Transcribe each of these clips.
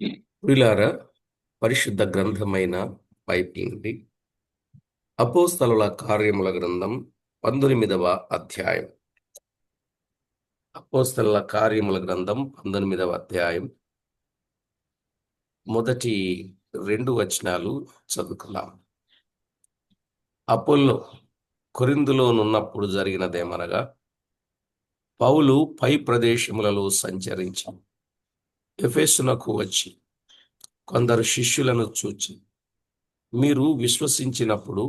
ప్రియులారా, పరిశుద్ధ గ్రంథమైన బైబిల్ నుండి అపోస్తలుల కార్యముల గ్రంథం 19వ అధ్యాయం. అపోస్తలుల కార్యముల గ్రంథం 19వ అధ్యాయం మొదటి 2 వచనాలు చదువుకుందాం. అపోల్లో కొరింథులోనున్నప్పుడు జరిగినదేమనగా, పౌలు పై ప్రదేశములలో సంచరించి ఎఫెసునకు వచ్చి కొందరు శిష్యులను చూచి, మీరు విశ్వసించినప్పుడు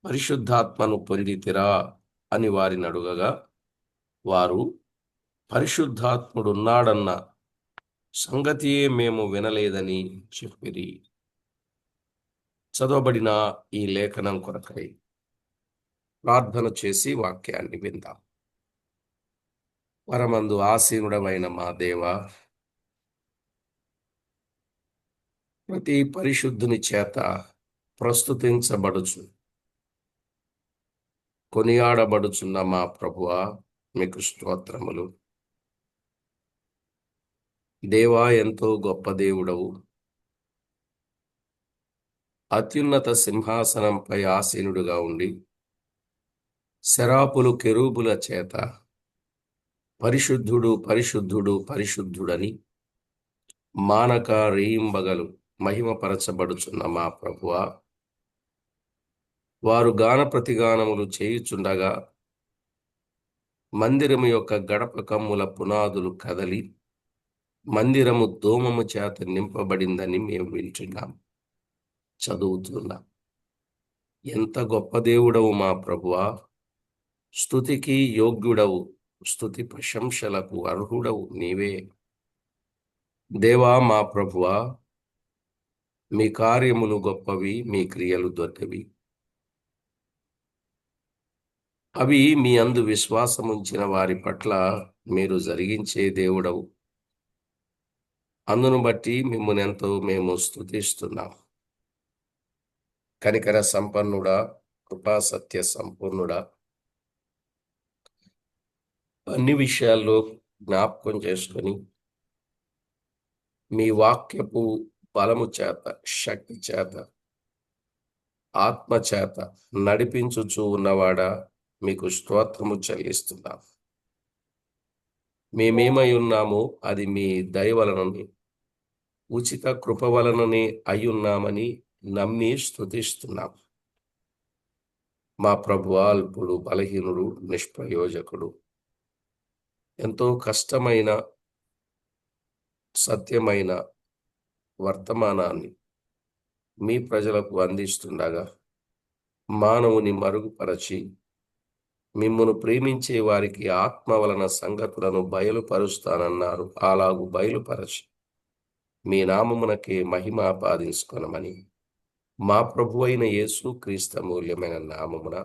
పరిశుద్ధాత్మను పొందితిరా అని వారిని అడుగగా, వారు పరిశుద్ధాత్ముడున్నాడన్న సంగతియే మేము వినలేదని చెప్పిరి. చదవబడిన ఈ లేఖనం కొరకై ప్రార్థన చేసి వాక్యాన్ని విందాం. పరమందు ఆసీనుడవైన మా దేవ, ప్రతి పరిశుద్ధుని చేత ప్రస్తుతించబడుచు కొనియాడబడుచున్న మా ప్రభువా, మీకు స్తోత్రములు. దేవా, ఎంతో గొప్ప దేవుడవు. అత్యున్నత సింహాసనంపై ఆసీనుడుగా ఉండి శరాపులు కెరూబుల చేత పరిశుద్ధుడు పరిశుద్ధుడు పరిశుద్ధుడని మానక రేయింబగలు మహిమపరచబడుచున్న మా ప్రభువా, వారు గాన ప్రతిగానములు చేయుచుండగా మందిరము యొక్క గడప కమ్ముల పునాదులు కదలి మందిరము దోమము చేత నింపబడిందని మేము వింటున్నాం, చదువుతున్నాం. ఎంత గొప్ప దేవుడవు మా ప్రభువా, స్తుతికి యోగ్యుడవు, స్తుతి ప్రశంసలకు అర్హుడవు నీవే. దేవా, మా ప్రభువా, మీ కార్యములు గొప్పవి, మీ క్రియలు దొడ్డవి. అవి మీ అందు విశ్వాసముంచిన వారి పట్ల మీరు జరిగించే దేవుడవు. అందును బట్టి మిమ్మును ఎంతో మేము స్తుతిస్తున్నాం. కనికర సంపన్నుడా, కృపా సత్య సంపూర్ణుడా, అన్ని విషయాల్లో జ్ఞాపకం చేసుకొని మీ వాక్యపు బలము చేత, శక్తి చేత, ఆత్మ చేత నడిపించుచూ ఉన్నవాడా, మీకు స్తోత్రము చెల్లిస్తున్నాం. మేమేమై ఉన్నామో అది మీ దయ వలనని, ఉచిత కృప వలననే అయ్యున్నామని నమ్మి స్తుతిస్తున్నాం. మా ప్రభువా, అల్పుడు, బలహీనుడు, నిష్ప్రయోజకుడు, ఎంతో కష్టమైన సత్యమైన వర్తమానాన్ని మీ ప్రజలకు అందిస్తుండగా మానవుని మరుగుపరచి మిమ్మును ప్రేమించే వారికి ఆత్మ వలన సంగతులను బయలుపరుస్తానన్నారు. అలాగు బయలుపరచి మీ నామమునకే మహిమ ఆపాదించుకొనమని మా ప్రభువైన యేసు క్రీస్తు మూల్యమైన నామమున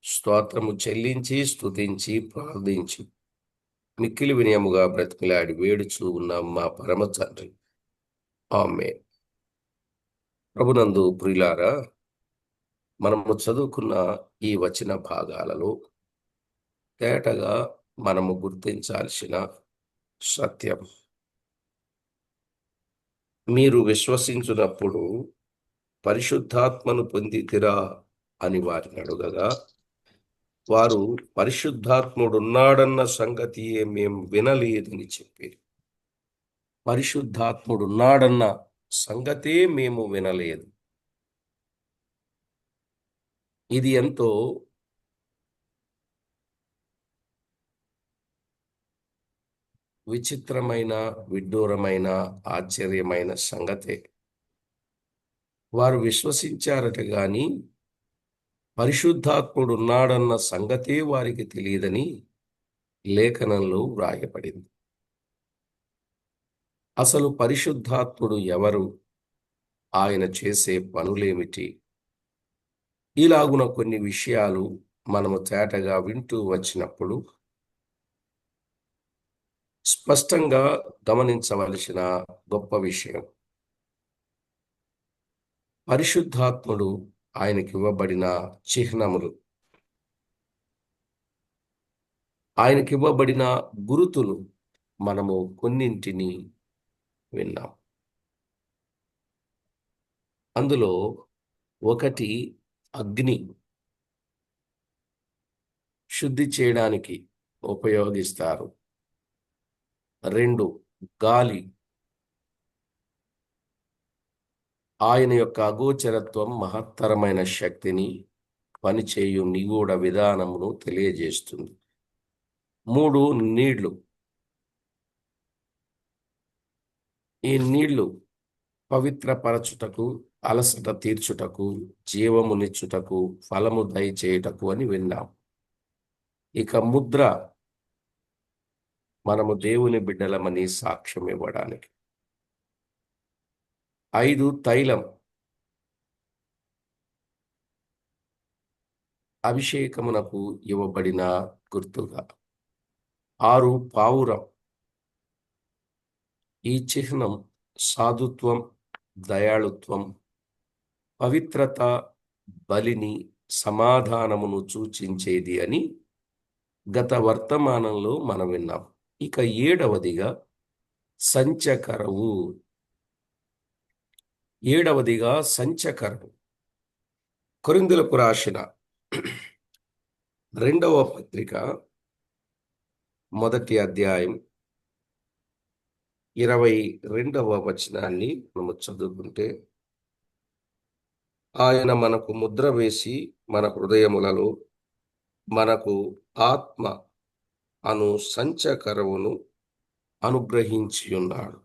స్తోత్రము చెల్లించి స్తుతించి ప్రార్థించి మిక్కిలి వినయముగా బ్రతిమిలాడి వేడుచూ ఉన్నాం మా పరమ తండ్రి. ఆమేన్. ప్రభునందు ప్రియులారా, మనము చదువుకున్న ఈ వచన భాగాలలో తేటగా మనము గుర్తించాల్సిన సత్యం, మీరు విశ్వసించున్నప్పుడు పరిశుద్ధాత్మను పొందితిరా అని వారిని అడుగగా, వారు పరిశుద్ధాత్ముడున్నాడన్న సంగతియే మేము వినలేదని చెప్పారు. పరిశుద్ధాత్ముడున్నాడన్న సంగతే మేము వినలేదు. ఇది ఎంతో విచిత్రమైన, విడ్డూరమైన, ఆశ్చర్యమైన సంగతే. వారు విశ్వసించారట గాని పరిశుద్ధాత్ముడున్నాడన్న సంగతే వారికి తెలియదని లేఖనంలో వ్రాయబడింది. అసలు పరిశుద్ధాత్ముడు ఎవరు? ఆయన చేసే పనులేమిటి? ఇలాగున కొన్ని విషయాలు మనము తేటగా వింటూ వచ్చినప్పుడు స్పష్టంగా గమనించవలసిన గొప్ప విషయం, పరిశుద్ధాత్ముడు ఆయనకివ్వబడిన చిహ్నములు, ఆయనకివ్వబడిన గురుతులు మనము కొన్నింటిని విన్నాం. అందులో ఒకటి అగ్ని శుద్ధి చేయడానికి ఉపయోగిస్తారు. 2 గాలి ఆయన యొక్క అగోచరత్వం మహత్తరమైన శక్తిని పనిచేయు నిగూఢ విధానమును తెలియజేస్తుంది. 3 నీళ్లు. ఈ నీళ్లు పవిత్రపరచుటకు, అలసట తీర్చుటకు, జీవమునిచ్చుటకు, ఫలము దయచేయుటకు అని విన్నాం. ఇక ముద్ర, మనము దేవుని బిడ్డలమని సాక్ష్యం ఇవ్వడానికి. 5 తైలం, అభిషేకమునకు ఇవ్వబడిన గుర్తుగా. 6 పావురం, ఈ చిహ్నం సాధుత్వం, దయాళుత్వం, పవిత్రత, బలిని, సమాధానమును సూచించేది అని గత వర్తమానంలో మనం విన్నాం. ఇక 7వదిగా సంచకరవు. 7వదిగా సంచకరవు. కొరింథీయులకు రాసిన 2వ పత్రిక 1వ అధ్యాయం 22వ వచనాన్ని మనము చదువుకుంటే, ఆయన మనకు ముద్ర వేసి మన హృదయములలో మనకు ఆత్మ అను సంచకరవును అనుగ్రహించి ఉన్నాడు.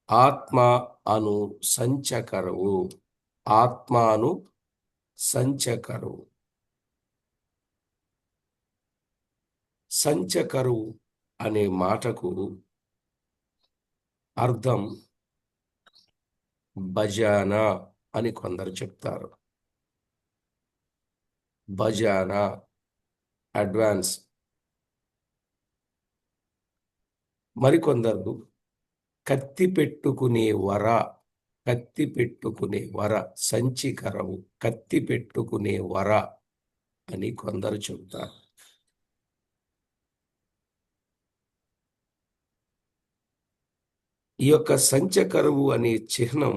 ఆత్మ అను సంచకరవు. ఆత్మ అను సంచకరవు. సంచకరువు అనే మాటకు అర్థం భజానా అని కొందరు చెప్తారు. భజానా, అడ్వాన్స్. మరికొందరు కత్తి పెట్టుకునే వర, కత్తి పెట్టుకునే వర, సంచికరవు, కత్తి పెట్టుకునే వర అని కొందరు చెప్తారు. ఈ యొక్క సంచకరువు అనే చిహ్నం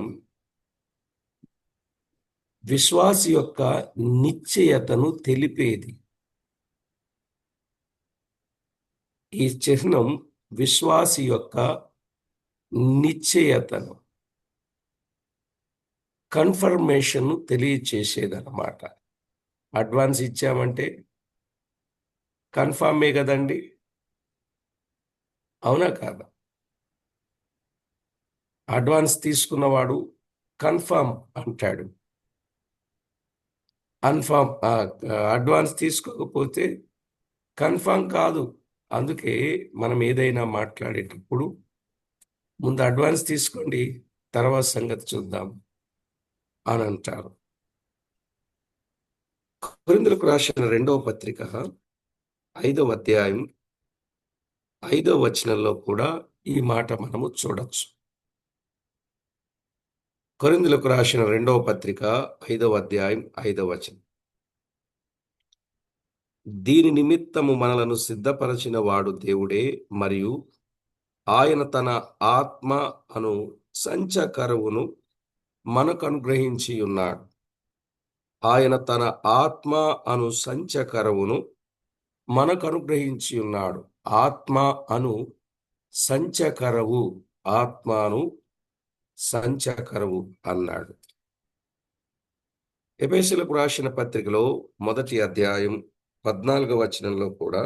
విశ్వాసి యొక్క నిశ్చయతను తెలిపేది. ఈ చిహ్నం విశ్వాసి యొక్క నిశ్చయతను, కన్ఫర్మేషన్ తెలియచేసేదన్నమాట. అడ్వాన్స్ ఇచ్చామంటే కన్ఫామే కదండి, అవునా కాదా? అడ్వాన్స్ తీసుకున్నవాడు కన్ఫర్మ్ అంటాడు. అడ్వాన్స్ తీసుకోకపోతే కన్ఫర్మ్ కాదు. అందుకే మనం ఏదైనా మాట్లాడేటప్పుడు ముందు అడ్వాన్స్ తీసుకోండి, తర్వాత సంగతి చూద్దాం అని అంటారు. కొరింథీయులకు రాసిన 2వ పత్రిక 5వ అధ్యాయం 5వ వచనంలో కూడా ఈ మాట మనము చూడొచ్చు. కొరింథీయులకు రాసిన 2వ పత్రిక 5వ అధ్యాయం 5వ వచనం. దీని నిమిత్తము మనలను సిద్ధపరచిన వాడు దేవుడే, మరియు ఆయన తన ఆత్మ అను సంచకరువును మనకు అనుగ్రహించి ఉన్నాడు. ఆయన తన ఆత్మ అను సంచకరువును మనకు అనుగ్రహించి ఉన్నాడు. ఆత్మ అను సంచకరవు, ఆత్మను సంచకరవు అన్నాడు. ఎఫెసీయులకు రాసిన పత్రికలో 1వ అధ్యాయం 14వ వచనంలో కూడా,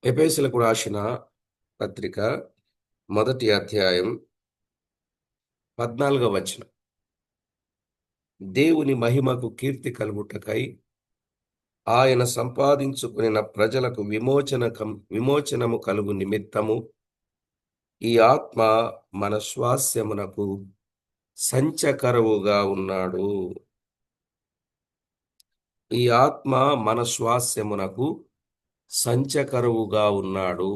ఎఫెసీయులకు రాసిన పత్రిక 1వ అధ్యాయం 14వ వచనం, దేవుని మహిమకు కీర్తి కలుగుటకై ఆయన సంపాదించుకున్న ప్రజలకు విమోచనము కలుగు నిమిత్తము ఈ ఆత్మ మన స్వాస్యమునకు సంచకరువుగా ఉన్నాడు. ఈ ఆత్మ మన స్వాస్యమునకు సంచకరువుగా ఉన్నాడు.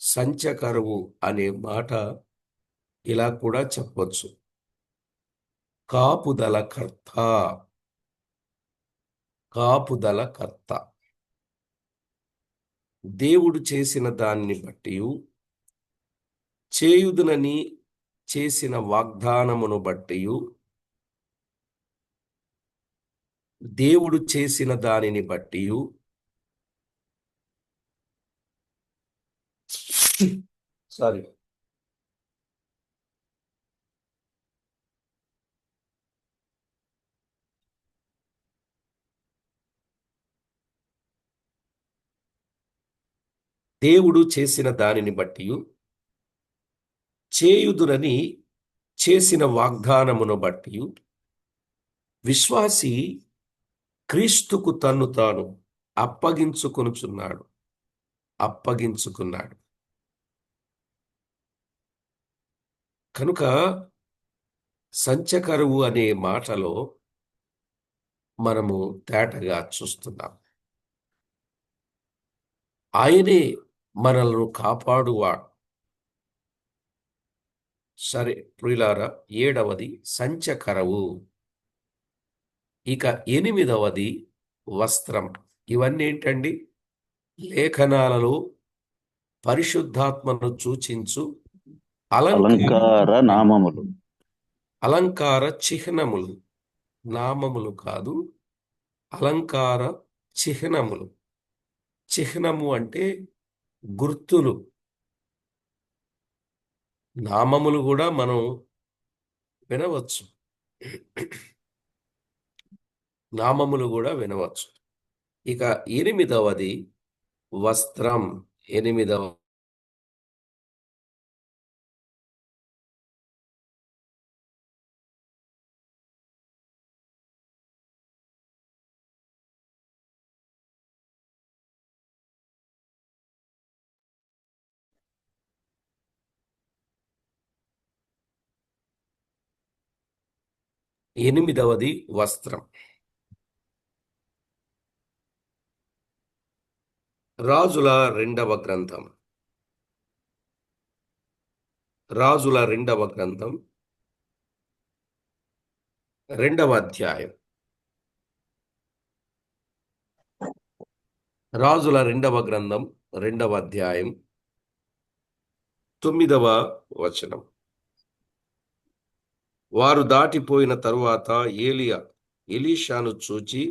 సంచకరువు అనే మాట ఇలా కూడా చెప్పొచ్చు, కాపుదల కర్త. కాపుదల కర్త. దేవుడు చేసిన దానిని బట్టి చేయుదునని చేసిన వాగ్దానమును బట్టి దేవుడు చేసిన దానిని బట్టి సారీ దేవుడు చేసిన దానిని బట్టి చేయుదునని చేసిన వాగ్దానమును బట్టి విశ్వాసి క్రీస్తుకు తన్ను తాను అప్పగించుకున్నాడు. కనుక సంచకరువు అనే మాటలో మనము తేటగా చూస్తున్నాం. ఆయనే మనల్ని కాపాడువాడు. సరే ప్రియులారా, 7వది సంచకరవు. ఇక 8వది వస్త్రం. ఇవన్నీ ఏంటండి? లేఖనాలలో పరిశుద్ధాత్మను సూచించు అలంకార నామములు, అలంకార చిహ్నములు. నామములు కాదు, అలంకార చిహ్నములు. చిహ్నము అంటే గుర్తులు. నామములు కూడా మనం వినవచ్చు. నామములు కూడా వినవచ్చు. ఇక 8వది వస్త్రం. 8వది వస్త్రం. రాజుల 2వ గ్రంథం 2వ అధ్యాయం. రాజుల 2వ గ్రంథం 2వ అధ్యాయం 9వ వచనం. వారు దాటిపోయిన తరువాత ఎలీషాను చూచి,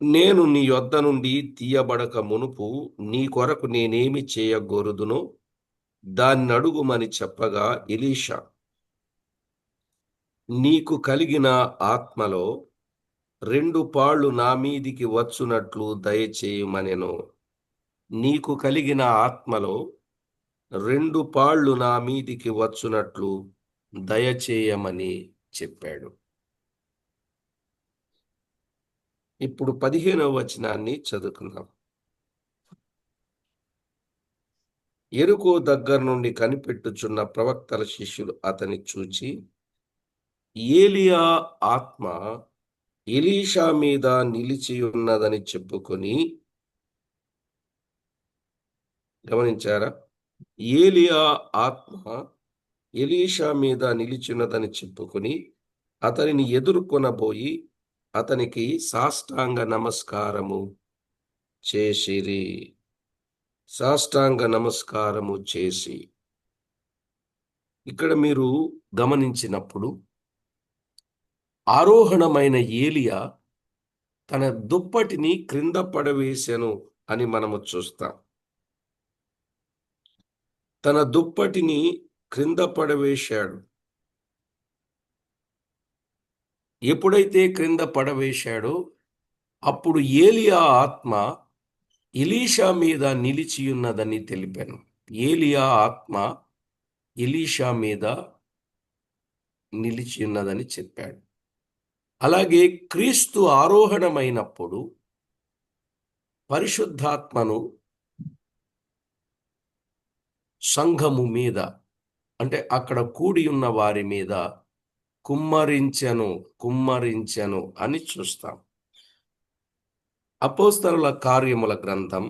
నేను నీ యొద్ద నుండి తీయబడక మునుపు నీ కొరకు నేనేమి చేయగోరుదునో దాన్నడుగుమని చెప్పగా, ఎలీషా, నీకు కలిగిన ఆత్మలో 2 పాళ్ళు నా మీదికి వచ్చునట్లు దయచేయమనెను. నీకు కలిగిన ఆత్మలో 2 పాళ్ళు నా మీదికి వచ్చునట్లు దయచేయమని చెప్పాడు. ఇప్పుడు 15వ వచనాన్ని చదువుకుందాం. యెరికో దగ్గర నుండి కనిపెట్టుచున్న ప్రవక్తల శిష్యులు అతని చూచి, ఏలియా ఆత్మ ఎలీషా మీద నిలిచి ఉన్నదని చెప్పుకొని, గమనించారా? ఏలియా ఆత్మ ఎలీషా మీద నిలిచినదని చెప్పుకొని అతనిని ఎదుర్కొనబోయి అతనికి సాష్టాంగ నమస్కారము చేసిరి. ఇక్కడ మీరు గమనించినప్పుడు ఆరోహణమైన ఏలియా తన దుప్పటిని క్రింద పడవేశాను అని మనము చూస్తాం. తన దుప్పటిని క్రింద పడవేశాడు. ఎప్పుడైతే క్రింద పడవేశాడో అప్పుడు ఏలియా ఆత్మ ఎలీషా మీద నిలిచియున్నదని తెలిపాను. ఏలియా ఆత్మ ఎలీషా మీద నిలిచియున్నదని చెప్పాడు. అలాగే క్రీస్తు ఆరోహణమైనప్పుడు పరిశుద్ధాత్మను సంఘము మీద, అంటే అక్కడ కూడి ఉన్న వారి మీద కుమ్మరించెను అని చూస్తాం. అపోస్తలుల కార్యముల గ్రంథం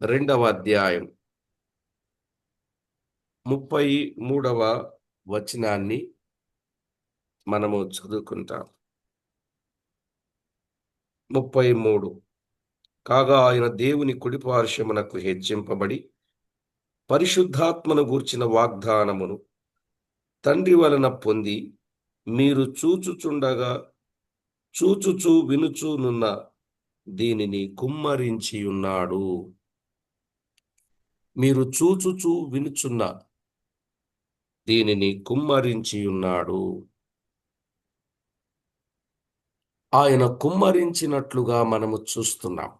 2వ అధ్యాయం 33వ వచనాన్ని మనము చదువుకుంటాం. 33 కాగా ఆయన దేవుని కుడిపార్శ్వమునకు హెచ్చింపబడి పరిశుద్ధాత్మను గూర్చిన వాగ్దానమును తండ్రి వలన పొంది మీరు చూచుచూ వినుచూనున్న దీనిని కుమ్మరించి ఉన్నాడు. మీరు చూచుచూ వినుచున్న దీనిని కుమ్మరించి ఉన్నాడు. ఆయన కుమ్మరించినట్లుగా మనము చూస్తున్నాం.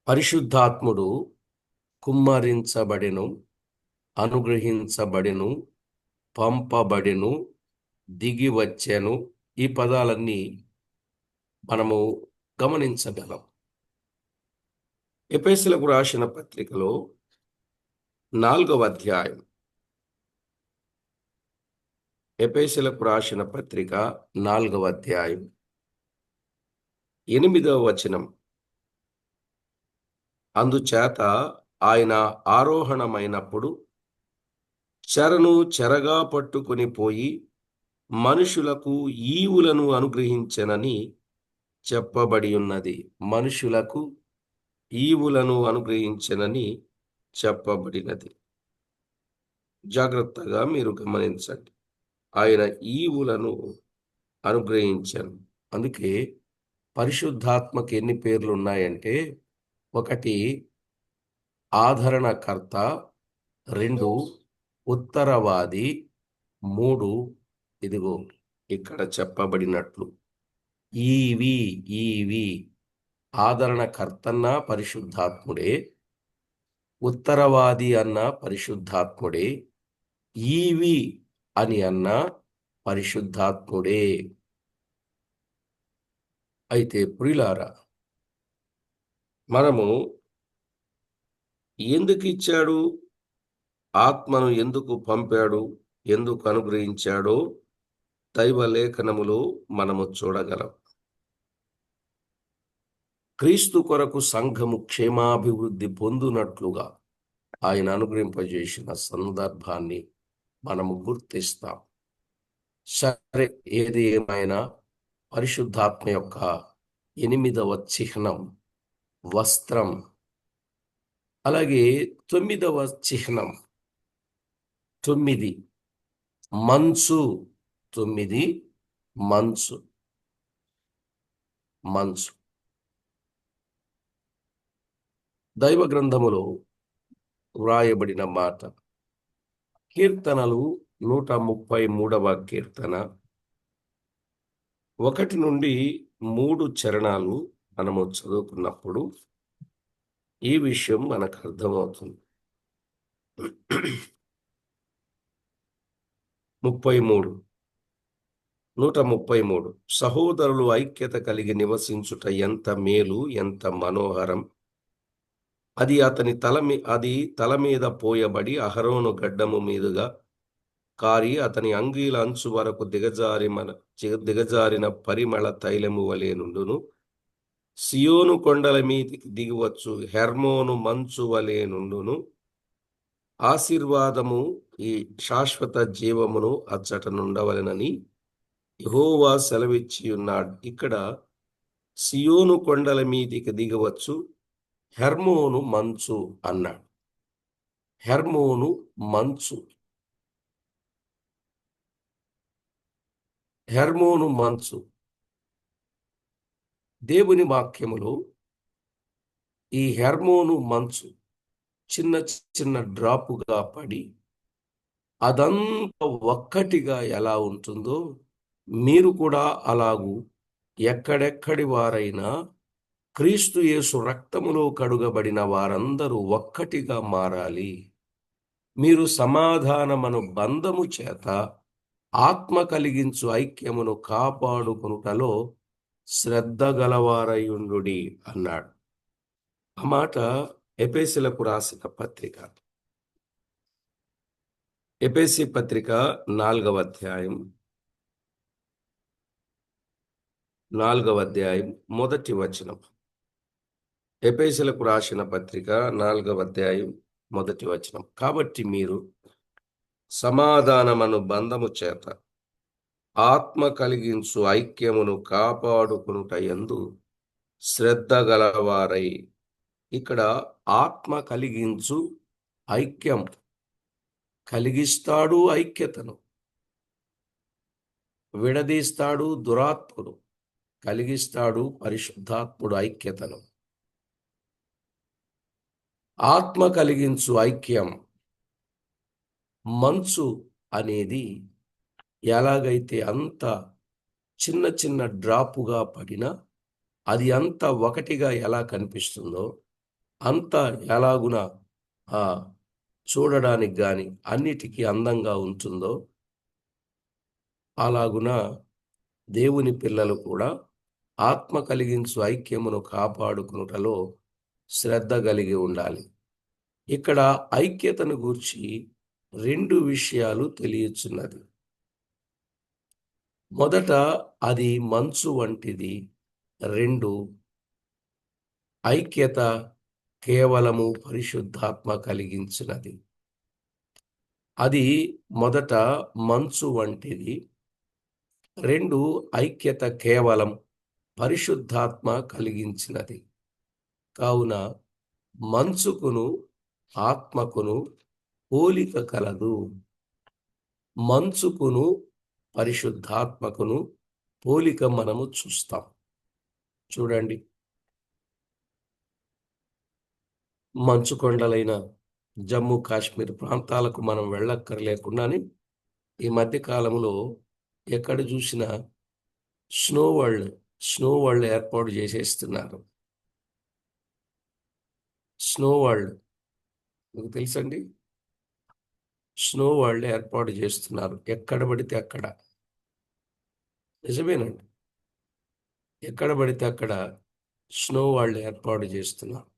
పరిశుద్ధాత్ముడు కుమ్మరించబడెను, అనుగ్రహించబడెను, పంపబడెను, దిగి వచ్చెను. ఈ పదాలన్నీ మనము గమనించగలం. ఎఫెసీయులకు రాసిన పత్రికలో 4వ అధ్యాయం, ఎఫెసీయులకు రాసిన పత్రిక 4వ అధ్యాయం 8వ వచనం, అందుచేత ఆయన ఆరోహణమైనప్పుడు చెరను చెరగా పట్టుకొని పోయి మనుషులకు ఈవులను అనుగ్రహించెనని చెప్పబడి ఉన్నది. మనుషులకు ఈవులను అనుగ్రహించెనని చెప్పబడినది. జాగ్రత్తగా మీరు గమనించండి. ఆయన ఈవులను అనుగ్రహించాను. అందుకే పరిశుద్ధాత్మకి ఎన్ని పేర్లు ఉన్నాయంటే, 1 ఆదరణకర్త, 2 ఉత్తరవాది, 3 ఇదిగో ఇక్కడ చెప్పబడినట్లు ఈవి ఆదరణకర్తన్న పరిశుద్ధాత్ముడే, ఉత్తరవాది అన్న పరిశుద్ధాత్ముడే, ఈవి అని అన్న పరిశుద్ధాత్ముడే. అయితే ప్రియులారా, మనము ఎందుకు ఇచ్చాడు, ఆత్మను ఎందుకు పంపాడు, ఎందుకు అనుగ్రహించాడో దైవ లేఖనములో మనము చూడగలం. క్రీస్తు కొరకు సంఘము క్షేమాభివృద్ధి పొందునట్లుగా ఆయన అనుగ్రహింపజేసిన సందర్భాన్ని మనము గుర్తిస్తాం. సరే, ఏది ఏమైనా పరిశుద్ధాత్మ యొక్క 8వ చిహ్నం వస్త్రం, అలాగే 9వ చిహ్నం 9 మంచు. 9 మంచు. దైవ గ్రంథములో వ్రాయబడిన మాట, కీర్తనలు 133వ కీర్తన 1 నుండి 3 చరణాలు మనము చదువుకున్నప్పుడు ఈ విషయం మనకు అర్థమవుతుంది. 133 సహోదరులు ఐక్యత కలిగి నివసించుట ఎంత మేలు, ఎంత మనోహరం. అది తల మీద పోయబడి అహరోను గడ్డము మీదుగా కారి అతని అంగీల అంచు వరకు దిగజారిన పరిమళ తైలము వలె నుండును. సియోను కొండల మీదికి దిగివచ్చు హెర్మోను మంచు వలె నుండును. ఆశీర్వాదము, ఈ శాశ్వత జీవమును అచ్చట నుండవలెనని యెహోవా సెలవిచ్చి ఉన్నాడు. ఇక్కడ సియోను కొండల మీదికి దిగవచ్చు, హెర్మోను మంచు అన్నాడు. హెర్మోను మంచు, హెర్మోను మంచు. దేవుని వాక్యములో ఈ హెర్మోను మంచు చిన్న చిన్న డ్రాపుగా పడి అదంతా ఒక్కటిగా ఎలా ఉంటుందో మీరు కూడా అలాగూ ఎక్కడెక్కడి వారైనా క్రీస్తు యేసు రక్తములో కడుగబడిన వారందరూ ఒక్కటిగా మారాలి. మీరు సమాధానమను బంధము చేత ఆత్మ కలిగించు ఐక్యమును కాపాడుకొనుటలో శ్రద్ధ గలవారయుండుడి అన్నాడు. ఆ మాట ఎఫెసీయులకు రాసిన పత్రిక, ఎఫెసీ పత్రిక 4వ అధ్యాయం 1వ వచనం. ఎఫెసీయులకు రాసిన పత్రిక 4వ అధ్యాయం 1వ వచనం. కాబట్టి మీరు సమాధానమను బంధము చేత ఆత్మ కలిగించు ఐక్యమును కాపాడుకొనుట యందు శ్రద్ధ గలవారై. ఇక్కడ ఆత్మ కలిగించు ఐక్యం, కలిగిస్తాడు ఐక్యతను, విడదీస్తాడు దురాత్ముడు, కలిగిస్తాడు పరిశుద్ధాత్ముడు ఐక్యతను. ఆత్మ కలిగించు ఐక్యం. మంచు అనేది ఎలాగైతే అంత చిన్న చిన్న డ్రాపుగా పడినా అది అంత ఒకటిగా ఎలా కనిపిస్తుందో, అంత ఎలాగున ఆ చూడడానికి గాని అన్నిటికీ అందంగా ఉంటుందో, అలాగున దేవుని పిల్లలు కూడా ఆత్మ కలిగించు ఐక్యమును కాపాడుకునుటలో శ్రద్ధ కలిగి ఉండాలి. ఇక్కడ ఐక్యతను గూర్చి 2 విషయాలు తెలియచున్నది. మొదట అది మంచు వంటిది. 2 ఐక్యత కేవలము పరిశుద్ధాత్మ కలిగించినది. అది మొదట మంచు వంటిది. 2 ఐక్యత కేవలం పరిశుద్ధాత్మ కలిగించినది. కావున మంచుకును ఆత్మకును పోలిక కలదు. మంచుకును పరిశుద్ధాత్మకును పోలిక మనము చూస్తాం. చూడండి, మంచు కొండలైన జమ్మూ కాశ్మీర్ ప్రాంతాలకు మనం వెళ్ళక్కర్లేకుండానే ఈ మధ్య కాలంలో ఎక్కడ చూసినా స్నో వరల్డ్ ఏర్పాటు చేసేస్తున్నారు. స్నో వరల్డ్ మీకు తెలుసండి, స్నో వరల్డ్ ఏర్పాటు చేస్తున్నారు ఎక్కడ పడితే అక్కడ. నిజమేనండి, ఎక్కడ పడితే అక్కడ స్నో వరల్డ్ ఏర్పాటు చేస్తున్నారు.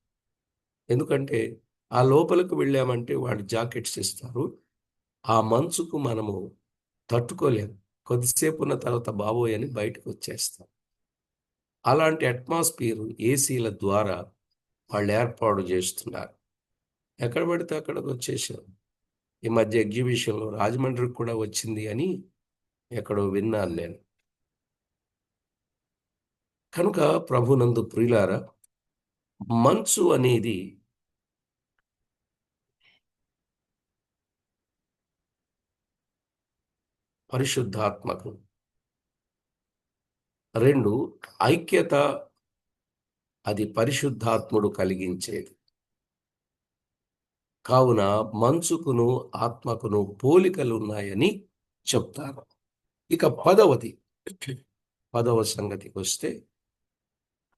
ఎందుకంటే ఆ లోపలికి వెళ్ళామంటే వాడి జాకెట్స్ ఇస్తారు. ఆ మంచుకు మనము తట్టుకోలేము. కొద్దిసేపు ఉన్న తర్వాత బాబోయ్ అని బయటకు వచ్చేస్తాం. అలాంటి అట్మాస్ఫియర్ ఏసీల ద్వారా వాళ్ళు ఏర్పాటు చేస్తున్నారు. ఎక్కడ పడితే అక్కడికి వచ్చేసారు. ఈ మధ్య ఎగ్జిబిషన్లో రాజమండ్రికి కూడా వచ్చింది అని ఎక్కడో విన్నాను నేను. కనుక ప్రభునందు ప్రియులారా, మంచు అనేది పరిశుద్ధాత్మకు. 2 ఐక్యత, అది పరిశుద్ధాత్ముడు కలిగించేది. కావున మంచుకును ఆత్మకును పోలికలు ఉన్నాయని చెప్తారు. ఇక 10వ సంగతికి వస్తే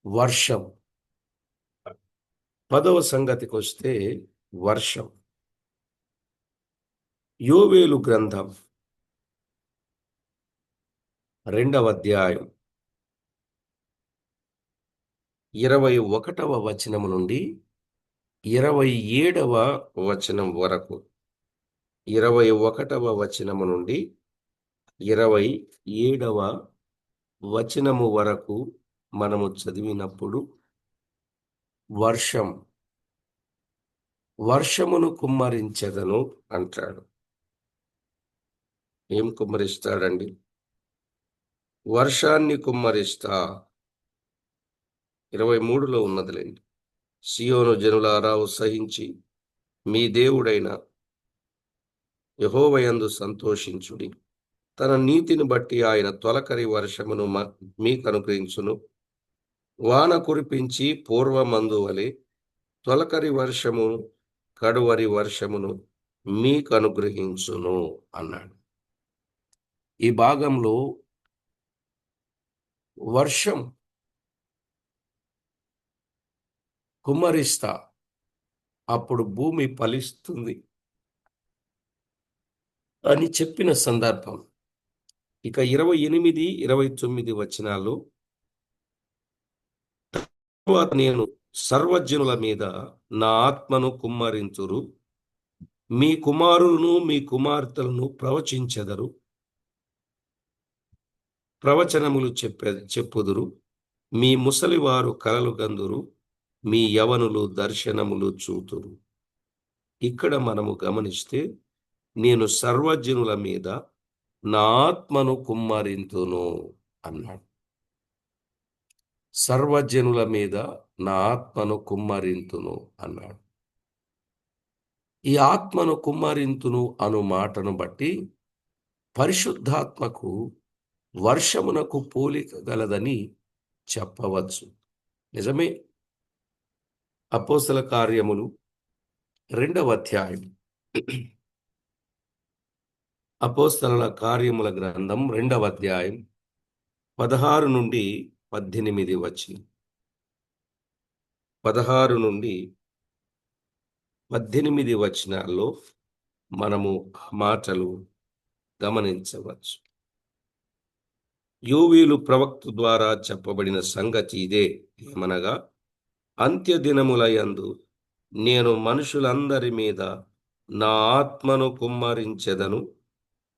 వర్షం. 10వ సంగతికి వస్తే వర్షం. యోవేలు గ్రంథం 2వ అధ్యాయం 21వ వచనము నుండి 27వ వచనం వరకు, 21వ వచనము నుండి 27వ వచనము వరకు మనము చదివినప్పుడు వర్షమును కుమ్మరించెదను అంటాడు. ఏం కుమ్మరిస్తాడండి? వర్షాన్ని కుమ్మరిస్తా. 23లో ఉన్నదిలేండి. సియోను జనులారా ఉత్సహించి మీ దేవుడైన యెహోవాయందు సంతోషించుడి. తన నీతిని బట్టి ఆయన తొలకరి వర్షమును మీకు అనుగ్రహించును. వాన కురిపించి పూర్వమందు వలె తొలకరి వర్షము కడువరి వర్షమును మీకు అనుగ్రహించును అన్నాడు. ఈ భాగంలో వర్షం కుమ్మరిస్తా, అప్పుడు భూమి ఫలిస్తుంది అని చెప్పిన సందర్భం. ఇక 28, 29 వచనాలు, తరువాత నేను సర్వజనుల మీద నా ఆత్మను కుమ్మరించురు. మీ కుమారులను మీ కుమార్తెలను ప్రవచించెదరు, ప్రవచనములు చెప్పుదురు. మీ ముసలివారు కలలు గందురు, మీ యవనులు దర్శనములు చూతురు. ఇక్కడ మనము గమనిస్తే నేను సర్వజనుల మీద నా ఆత్మను కుమ్మరింతును అన్నాడు. సర్వజనుల మీద నా ఆత్మను కుమ్మరింతును అన్నాడు. ఈ ఆత్మను కుమ్మరింతును అను మాటను బట్టి పరిశుద్ధాత్మకు వర్షమునకు పోలిక గలదని చెప్పవచ్చు. నిజమే. అపోస్తల కార్యములు 2వ అధ్యాయం, అపోస్తలుల కార్యముల గ్రంథం 2వ అధ్యాయం 16 నుండి 18 వచనం. 16 నుండి 18 వచనాల్లో మనము ఆ మాటలు గమనించవచ్చు. యోవేలు ప్రవక్త ద్వారా చెప్పబడిన సంగతి ఇదే, ఏమనగా అంత్యదినములయందు నేను మనుషులందరి మీద నా ఆత్మను కుమ్మరించెదను,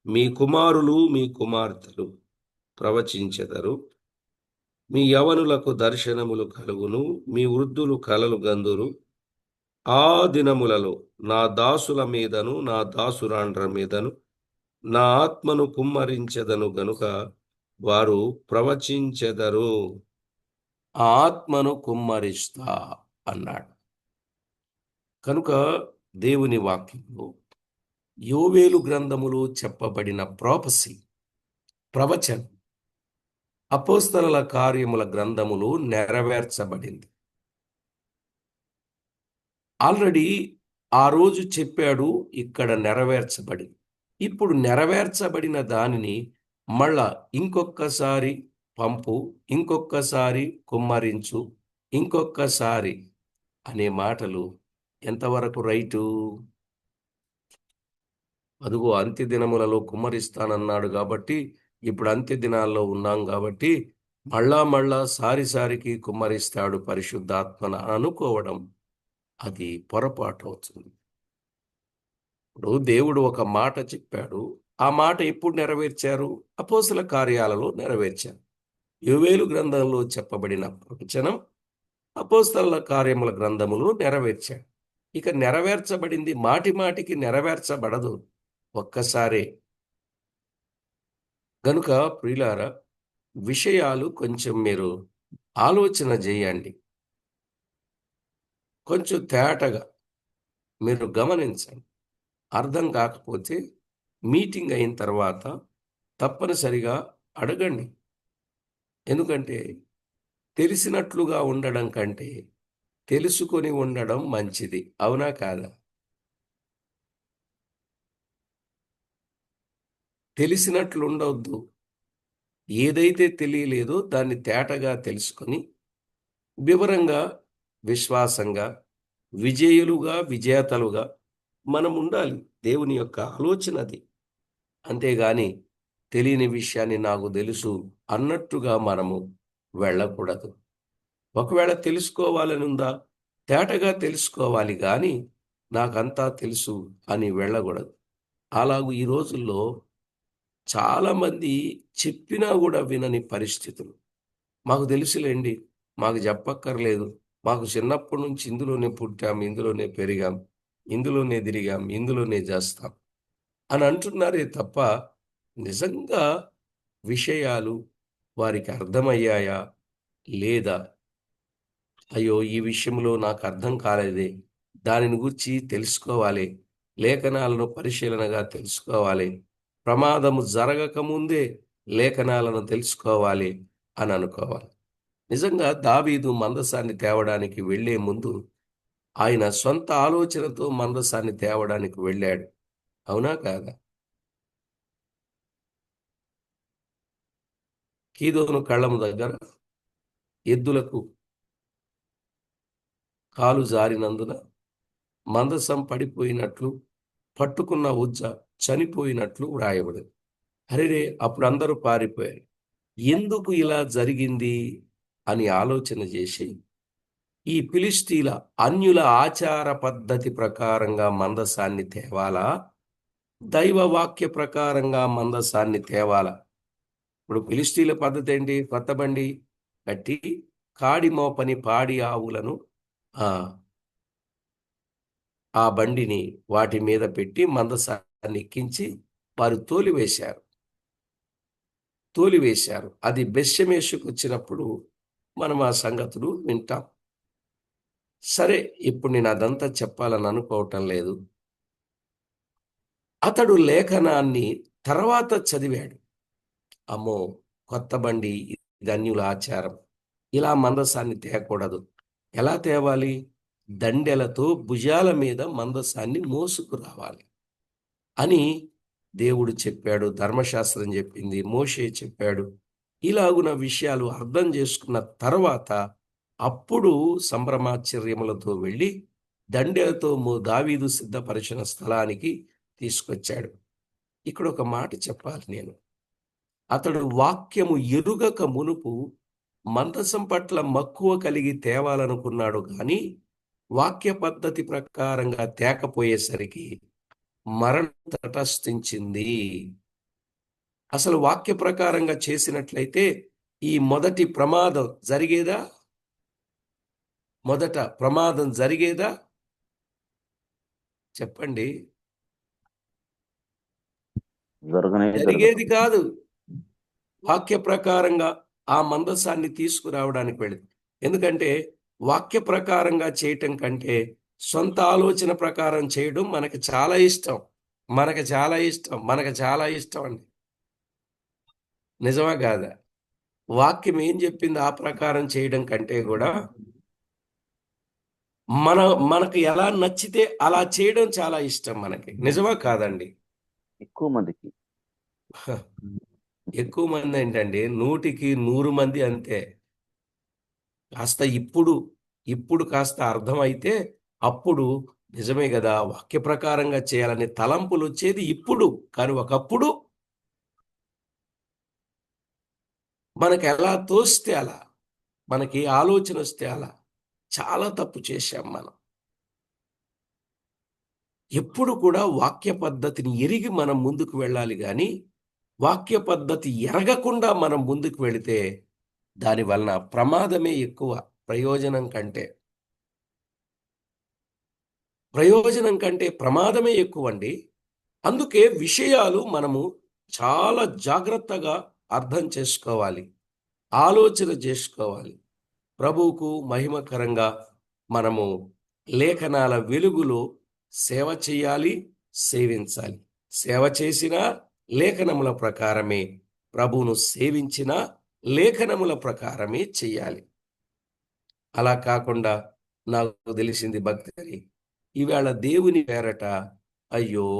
మీ కుమారులు మీ కుమార్తెలు ప్రవచించెదరు, మీ యవనులకు దర్శనములు కలుగును, మీ వృద్ధులు కలలు గందురు. ఆ దినములలో నా దాసుల మీదను నా దాసురాండ్ర మీదను నా ఆత్మను కుమ్మరించెదను గనుక వారు ప్రవచించెదరు. ఆ ఆత్మను కుమ్మరిస్తా అన్నాడు. కనుక దేవుని వాక్యంలో యోవేలు గ్రంథములో చెప్పబడిన ప్రొఫెసీ, ప్రవచనం అపోస్తలుల కార్యముల గ్రంథములో నెరవేర్చబడింది. ఆల్రెడీ ఆ రోజు చెప్పాడు, ఇక్కడ నెరవేర్చబడింది. ఇప్పుడు నెరవేర్చబడిన దానిని మళ్ళా ఇంకొక్కసారి పంపు, ఇంకొక్కసారి కుమ్మరించు, ఇంకొక్కసారి అనే మాటలు ఎంతవరకు రైటు? అదుగో అంత్యదినములలో కుమ్మరిస్తానన్నాడు కాబట్టి, ఇప్పుడు అంత్యదినాల్లో ఉన్నాం కాబట్టి మళ్ళా సారికి కుమ్మరిస్తాడు పరిశుద్ధాత్మన అనుకోవడం అది పొరపాటు అవుతుంది. ఇప్పుడు దేవుడు ఒక మాట చెప్పాడు, ఆ మాట ఎప్పుడు నెరవేర్చారు? అపోస్తల కార్యాలలో నెరవేర్చారు. యోవేలు గ్రంథంలో చెప్పబడిన ప్రవచనం అపోస్తలుల కార్యముల గ్రంథములో నెరవేర్చాడు. ఇక నెరవేర్చబడింది మాటి మాటికి నెరవేర్చబడదు, ఒక్కసారే. గనుక ప్రియులారా, విషయాలు కొంచెం మీరు ఆలోచన చేయండి, కొంచెం తేటగా మీరు గమనించండి. అర్థం కాకపోతే మీటింగ్ అయిన తర్వాత తప్పనిసరిగా అడగండి. ఎందుకంటే తెలిసినట్లుగా ఉండడం కంటే తెలుసుకొని ఉండడం మంచిది, అవునా కాదా? తెలిసినట్లు ఉండవద్దు. ఏదైతే తెలియలేదో దాన్ని తేటగా తెలుసుకొని వివరంగా, విశ్వాసంగా, విజయులుగా, విజేతలుగా మనం ఉండాలి. దేవుని యొక్క ఆలోచన అది. అంతేగాని తెలియని విషయాన్ని నాకు తెలుసు అన్నట్టుగా మనము వెళ్ళకూడదు. ఒకవేళ తెలుసుకోవాలని ఉందా, తేటగా తెలుసుకోవాలి కానీ నాకంతా తెలుసు అని వెళ్ళకూడదు. అలాగూ ఈ రోజుల్లో చాలామంది చెప్పినా కూడా వినని పరిస్థితులు. మాకు తెలుసులేండి, మాకు చెప్పక్కర్లేదు, మాకు చిన్నప్పటి నుంచి ఇందులోనే పుట్టాం, ఇందులోనే పెరిగాం, ఇందులోనే తిరిగాం, ఇందులోనే చేస్తాం అని అంటున్నారే తప్ప నిజంగా విషయాలు వారికి అర్థమయ్యాయా లేదా? అయ్యో, ఈ విషయంలో నాకు అర్థం కాలేదే, దానిని గురించి తెలుసుకోవాలి, లేఖనాలను పరిశీలనగా తెలుసుకోవాలి, ప్రమాదము జరగకముందే లేఖనాలను తెలుసుకోవాలి అని అనుకోవాలి. నిజంగా దావీదు మందసాన్ని తేవడానికి వెళ్లే ముందు ఆయన సొంత ఆలోచనతో మందసాన్ని తేవడానికి వెళ్ళాడు, అవునా కాదా? కీదోను కళ్ళము దగ్గర ఎద్దులకు కాలు జారినందున మందసం పడిపోయినట్లు, పట్టుకున్న ఉజ్జ చనిపోయినట్లు వ్రాయబడింది. అరెరే, అప్పుడు అందరూ పారిపోయారు. ఎందుకు ఇలా జరిగింది అని ఆలోచన చేసి ఈ ఫిలిష్తీల అన్యుల ఆచార పద్ధతి ప్రకారంగా మందసాన్ని తేవాలా, దైవ వాక్య ప్రకారంగా మందసాన్ని తేవాలా? ఇప్పుడు ఫిలిష్తీల పద్ధతి ఏంటి? కొత్త బండి కట్టి కాడి మోపని పాడి ఆవులను ఆ బండిని వాటి మీద పెట్టి మందసాన్ని ఎక్కించి వారు తోలివేశారు. అది బెత్షెమెషుకు వచ్చినప్పుడు మనం ఆ సంగతులు వింటాం. సరే, ఇప్పుడు నేను అదంతా చెప్పాలని అనుకోవటం లేదు. అతడు లేఖనాన్ని తర్వాత చదివాడు. అమ్మో! కొత్త బండి, ఇది అన్యుల ఆచారం. ఇలా మందసాన్ని తేకూడదు. ఎలా తేవాలి? దండెలతో భుజాల మీద మందసాన్ని మోసుకురావాలి అని దేవుడు చెప్పాడు. ధర్మశాస్త్రం చెప్పింది. మోషే చెప్పాడు. ఇలాగున విషయాలు అర్థం చేసుకున్న తర్వాత అప్పుడు సంభ్రమాశ్చర్యములతో వెళ్ళి దండెలతో దావీదు సిద్ధపరిచిన స్థలానికి తీసుకొచ్చాడు. ఇక్కడ ఒక మాట చెప్పాలి నేను. అతడు వాక్యము ఎరుగక మునుపు మందసం పట్ల మక్కువ కలిగి తేవాలనుకున్నాడు గాని వాక్య పద్ధతి ప్రకారంగా తేకపోయేసరికి మరణం తటస్థించింది. అసలు వాక్య ప్రకారంగా చేసినట్లయితే ఈ మొదటి ప్రమాదం జరిగేదా? మొదట ప్రమాదం జరిగేదా? చెప్పండి. జరిగేది కాదు. వాక్య ప్రకారంగా ఆ మందసాన్ని తీసుకురావడానికి వెళ్ళింది. ఎందుకంటే వాక్య ప్రకారంగా చేయటం కంటే సొంత ఆలోచన ప్రకారం చేయడం మనకు చాలా ఇష్టం. మనకు చాలా ఇష్టం. మనకు చాలా ఇష్టం అండి. నిజమా కాదా? వాక్యం ఏం చెప్పింది ఆ ప్రకారం చేయడం కంటే కూడా మనకు ఎలా నచ్చితే అలా చేయడం చాలా ఇష్టం మనకి. నిజమా కాదండి? ఎక్కువ మందికి ఎక్కువ మంది ఏంటండి, 100కి 100 మంది అంతే. కాస్త ఇప్పుడు కాస్త అర్థమైతే అప్పుడు నిజమే కదా, వాక్య ప్రకారంగా చేయాలనే తలంపులు వచ్చేది ఇప్పుడు. కానీ ఒకప్పుడు మనకు ఎలా తోస్తే అలా, మనకి ఆలోచన వస్తే అలా చాలా తప్పు చేశాం మనం. ఎప్పుడు కూడా వాక్య పద్ధతిని ఎరిగి మనం ముందుకు వెళ్ళాలి కానీ వాక్య పద్ధతి ఎరగకుండా మనం ముందుకు వెళితే దాని వలన ప్రమాదమే ఎక్కువ ప్రయోజనం కంటే ప్రమాదమే ఎక్కువ అండి. అందుకే విషయాలు మనము చాలా జాగ్రత్తగా అర్థం చేసుకోవాలి, ఆలోచన చేసుకోవాలి. ప్రభువుకు మహిమకరంగా మనము లేఖనాల వెలుగులో సేవ చేయాలి, సేవించాలి. సేవ చేసిన లేఖనముల ప్రకారమే, ప్రభువును సేవించిన లేఖనముల ప్రకారమే చెయ్యాలి. అలా కాకుండా నాకు తెలిసింది భక్తి అని ఈవేళ దేవుని పేరట అయ్యో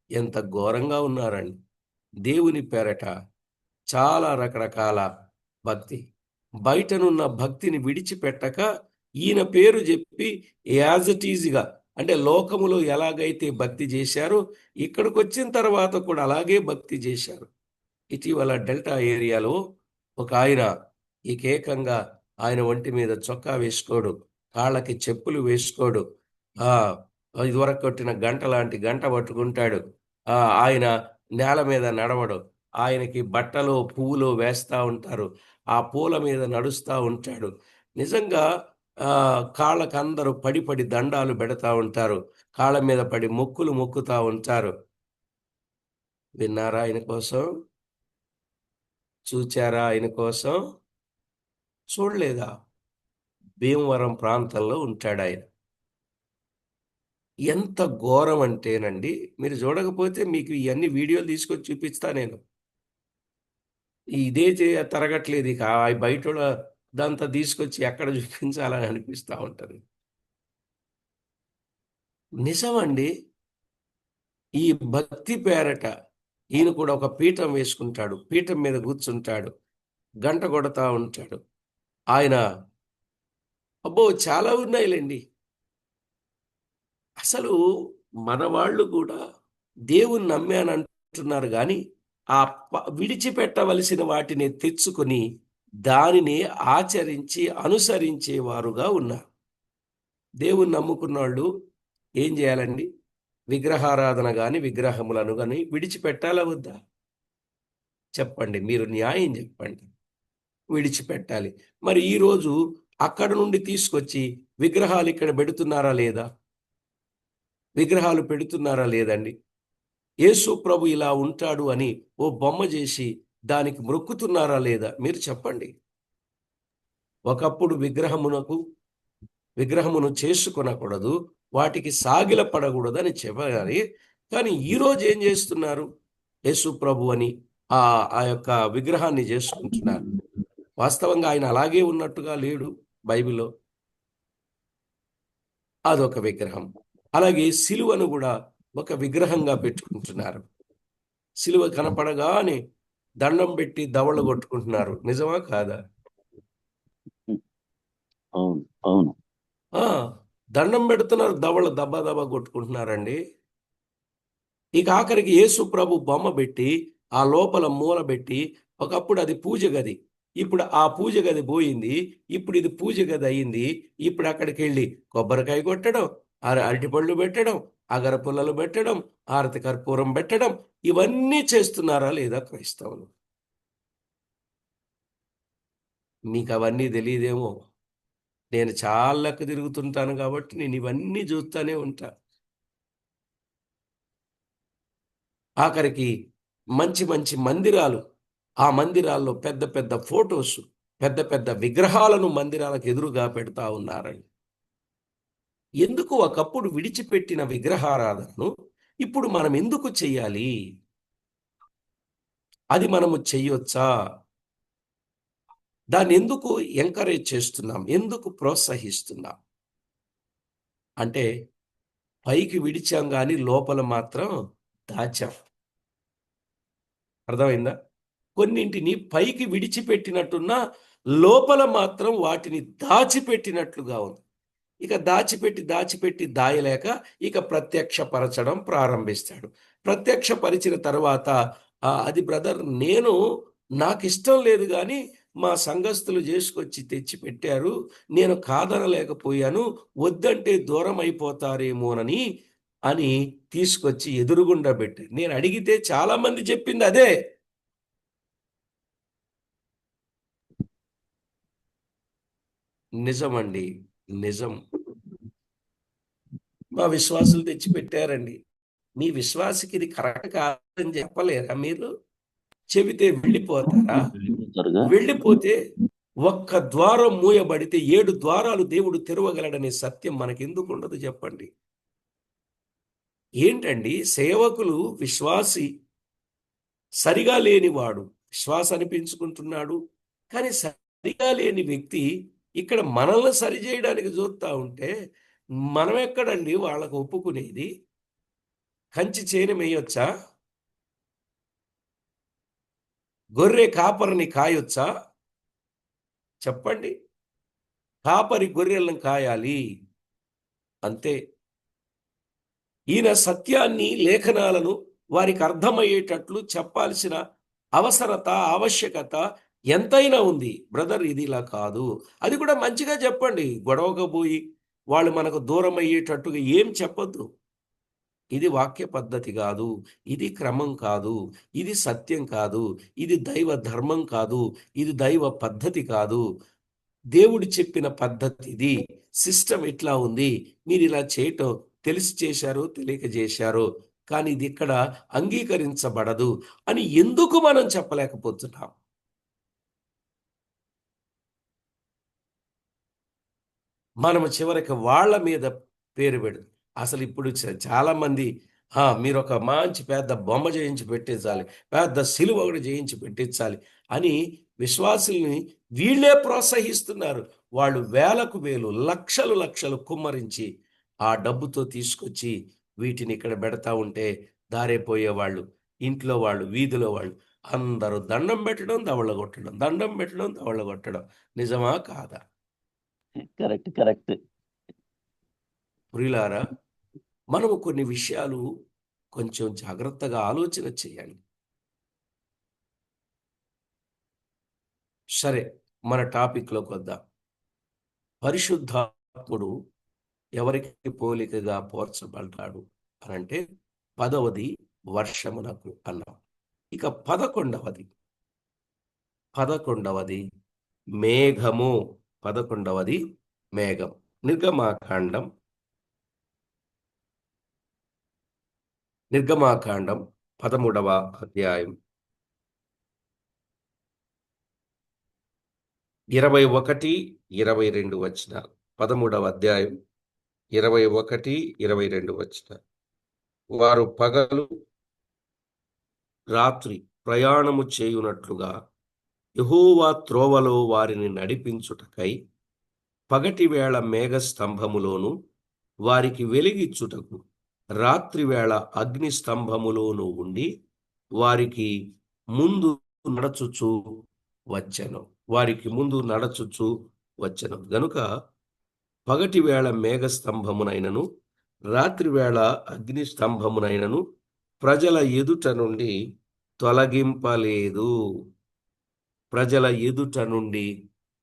ఎంత ఘోరంగా ఉన్నారండి. దేవుని పేరట చాలా రకరకాల భక్తి, బయటనున్న భక్తిని విడిచిపెట్టక ఈయన పేరు చెప్పి యాజ్ ఇట్ ఈజ్గా, అంటే లోకములో ఎలాగైతే భక్తి చేశారో ఇక్కడికి వచ్చిన తర్వాత కూడా అలాగే భక్తి చేశారు. ఇటీవల డెల్టా ఏరియాలో ఒక ఆయన ఏకంగా ఆయన ఒంటి మీద చొక్కా వేసుకోడు, కాళ్ళకి చెప్పులు వేసుకోడు, ఇదివరకు కొట్టిన గంట లాంటి గంట పట్టుకుంటాడు. ఆయన నేల మీద నడవడు. ఆయనకి బట్టలు పువ్వులు వేస్తూ ఉంటారు, ఆ పూల మీద నడుస్తూ ఉంటాడు. నిజంగా కాళ్ళకు అందరూ పడి పడి దండాలు పెడతా ఉంటారు, కాళ్ళ మీద పడి మొక్కులు మొక్కుతా ఉంటారు. విన్నారా ఆయన కోసం? చూచారా ఆయన కోసం? చూడలేదా? భీమవరం ప్రాంతంలో ఉంటాడు ఆయన. ఎంత ఘోరం అంటేనండి, మీరు చూడకపోతే మీకు ఇవన్నీ వీడియోలు తీసుకొచ్చి చూపిస్తా నేను. ఇదే తరగట్లేదు ఇక బయట దంతా తీసుకొచ్చి ఎక్కడ చూపించాలని అనిపిస్తూ ఉంటుంది. నిజమండి. ఈ భక్తి పేరట ఈయన కూడా ఒక పీఠం వేసుకుంటాడు, పీఠం మీద కూర్చుంటాడు, గంట కొడతా ఉంటాడు. ఆయన అబ్బో చాలా ఉన్నాయిలేండి. అసలు మన వాళ్ళు కూడా దేవుని నమ్మానంటున్నారు కానీ ఆ విడిచిపెట్టవలసిన వాటిని తెచ్చుకొని దానిని ఆచరించి అనుసరించేవారుగా ఉన్నారు. దేవుని నమ్ముకున్న వాళ్ళు ఏం చేయాలండి? విగ్రహారాధన కానీ విగ్రహములను కానీ విడిచిపెట్టాలా వద్దా? చెప్పండి, మీరు న్యాయం చెప్పండి. విడిచిపెట్టాలి. మరి ఈరోజు అక్కడ నుండి తీసుకొచ్చి విగ్రహాలు ఇక్కడ పెడుతున్నారా లేదా? విగ్రహాలు పెడుతున్నారా లేదండి? యేసు ప్రభు ఇలా ఉంటాడు అని ఓ బొమ్మ చేసి దానికి మొక్కుతున్నారా లేదా? మీరు చెప్పండి. ఒకప్పుడు విగ్రహమును చేసుకొనకూడదు, వాటికి సాగిల పడకూడదని చెప్పాలి. కానీ ఈరోజు ఏం చేస్తున్నారు? యేసు ప్రభు అని ఆ ఆ యొక్క విగ్రహాన్ని చేసుకుంటున్నారు. వాస్తవంగా ఆయన అలాగే ఉన్నట్టుగా లేడు బైబిల్లో. అదొక విగ్రహం. అలాగే సిలువను కూడా ఒక విగ్రహంగా పెట్టుకుంటున్నారు. సిలువ కనపడగానే దండం పెట్టి దవళ్ళు కొట్టుకుంటున్నారు. నిజమా కాదా? అవును, అవును. ఆ! దండం పెడుతున్నారు, దవళ్ళు దబా దబా కొట్టుకుంటున్నారండి. ఇక ఆఖరికి యేసు ప్రభు బొమ్మ పెట్టి, ఆ లోపల మూల పెట్టి, ఒకప్పుడు అది పూజ గది. ఇప్పుడు ఆ పూజ గది పోయింది. ఇప్పుడు ఇది పూజ గది అయింది. ఇప్పుడు అక్కడికెళ్ళి కొబ్బరికాయ కొట్టడం, అరటిపళ్ళు పెట్టడం, అగర పుల్లలు పెట్టడం, హారతి కర్పూరం పెట్టడం, ఇవన్నీ చేస్తున్నారా లేదా క్రైస్తవులు? మీకవన్నీ తెలీదేమో. నేను చాలాకు తిరుగుతుంటాను కాబట్టి నేను ఇవన్నీ చూస్తానే ఉంటా. ఆఖరికి మంచి మంచి మందిరాలు, ఆ మందిరాల్లో పెద్ద పెద్ద ఫోటోస్, పెద్ద పెద్ద విగ్రహాలను మందిరాలకు ఎదురుగా పెడతా ఉన్నారండి. ఎందుకు ఒకప్పుడు విడిచిపెట్టిన విగ్రహారాధనను ఇప్పుడు మనం ఎందుకు చెయ్యాలి? అది మనము చెయ్యొచ్చా? దాన్నెందుకు ఎంకరేజ్ చేస్తున్నాం? ఎందుకు ప్రోత్సహిస్తున్నాం? అంటే పైకి విడిచాం గాని లోపల మాత్రం దాచాం. అర్థమైందా? కొన్నింటిని పైకి విడిచిపెట్టినట్టున్నా లోపల మాత్రం వాటిని దాచిపెట్టినట్లుగా ఉంది. ఇక దాచిపెట్టి దాచిపెట్టి దాయలేక ఇక ప్రత్యక్షపరచడం ప్రారంభిస్తాడు. ప్రత్యక్షపరిచిన తర్వాత అది బ్రదర్ నేను నాకిష్టం లేదు గాని మా సంఘస్థులు చేసుకొచ్చి తెచ్చి పెట్టారు. నేను కాదనలేకపోయాను. వద్దంటే దూరం అయిపోతారేమోనని అని తీసుకొచ్చి ఎదురుగుండా పెట్టారు. నేను అడిగితే చాలా మంది చెప్పింది అదే. నిజమండి. నిజం. మా విశ్వాసులు తెచ్చిపెట్టారండి. మీ విశ్వాసికి ఇది కరెక్ట్ కాదని చెప్పలేరా మీరు? చెబితే వెళ్ళిపోతారా? వెళ్ళిపోతారుగా. వెళ్ళిపోతే ఒక్క ద్వారం మూయబడితే 7 ద్వారాలు దేవుడు తెరవగలడనే సత్యం మనకెందుకుండదు చెప్పండి? ఏంటండి సేవకులు విశ్వాసి సరిగా లేనివాడు విశ్వాసాన్ని పెంచుకుంటున్నాడు. కానీ సరిగా లేని వ్యక్తి ఇక్కడ మనల్ని సరిజేయడానికి చూస్తా ఉంటే మనం ఎక్కడండి వాళ్ళకు ఒప్పుకునేది? కంచి చేనెయ్యొచ్చా? గొర్రె కాపరిని కాయొచ్చా? చెప్పండి. కాపరి గొర్రెలను కాయాలి. అంతే. ఈయన సత్యాన్ని, లేఖనాలను వారికి అర్థమయ్యేటట్లు చెప్పాల్సిన అవసరత, ఆవశ్యకత ఎంతైనా ఉంది. బ్రదర్ ఇది ఇలా కాదు. అది కూడా మంచిగా చెప్పండి. గొడవకు పోయి వాళ్ళు మనకు దూరం అయ్యేటట్టుగా ఏం చెప్పొద్దు. ఇది వాక్య పద్ధతి కాదు. ఇది క్రమం కాదు. ఇది సత్యం కాదు. ఇది దైవ ధర్మం కాదు. ఇది దైవ పద్ధతి కాదు. దేవుడు చెప్పిన పద్ధతి ఇది. సిస్టమ్ ఇట్లా ఉంది. మీరిలా చేయటం తెలిసి చేశారో, తెలియక చేశారో, కానీ ఇది ఇక్కడ అంగీకరించబడదు అని ఎందుకు మనం చెప్పలేకపోతున్నాం? మనము చివరికి వాళ్ళ మీద పేరు పెడు అసలు ఇప్పుడు చాలా మంది మీరొక మంచి పెద్ద బొమ్మ చేయించి పెట్టించాలి. పెద్ద సిలువ ఒకటి చేయించి పెట్టించాలి అని విశ్వాసుల్ని వీళ్ళే ప్రోత్సహిస్తున్నారు. వాళ్ళు వేలకు వేలు, లక్షలు లక్షలు కుమ్మరించి ఆ డబ్బుతో తీసుకొచ్చి వీటిని ఇక్కడ పెడతా ఉంటే దారైపోయేవాళ్ళు, ఇంట్లో వాళ్ళు, వీధిలో వాళ్ళు అందరూ దండం పెట్టడం, దవళ్ళగొట్టడం, దండం పెట్టడం, దవళ్ళగొట్టడం. నిజమా కాదా? Correct, correct. ప్రియులారా, మనము కొన్ని విషయాలు కొంచెం జాగ్రత్తగా ఆలోచన చేయాలి. సరే, మన టాపిక్‌లోకి వద్దాం. పరిశుద్ధాత్ముడు ఎవరికి పోలికగా పోల్చబడ్డాడు అనంటే 10వది వర్షమునకు అన్నాం. ఇక 11వది మేఘము. 11వది మేఘం. నిర్గమాకాండం 13వ అధ్యాయం 21, 22 వచనాలు. 13వ అధ్యాయం 21, 22 వచనాలు. వారు పగలు రాత్రి ప్రయాణము చేయునట్లుగా యెహోవా త్రోవలో వారిని నడిపించుటకై పగటివేళ మేఘస్తంభములోను వారికి వెలిగిచ్చుటకు రాత్రివేళ అగ్ని స్తంభములోను ఉండి వారికి ముందు నడచుచు వచ్చెను. గనుక పగటివేళ మేఘస్తంభమునైనను రాత్రివేళ అగ్ని స్తంభమునైనను ప్రజల ఎదుట నుండి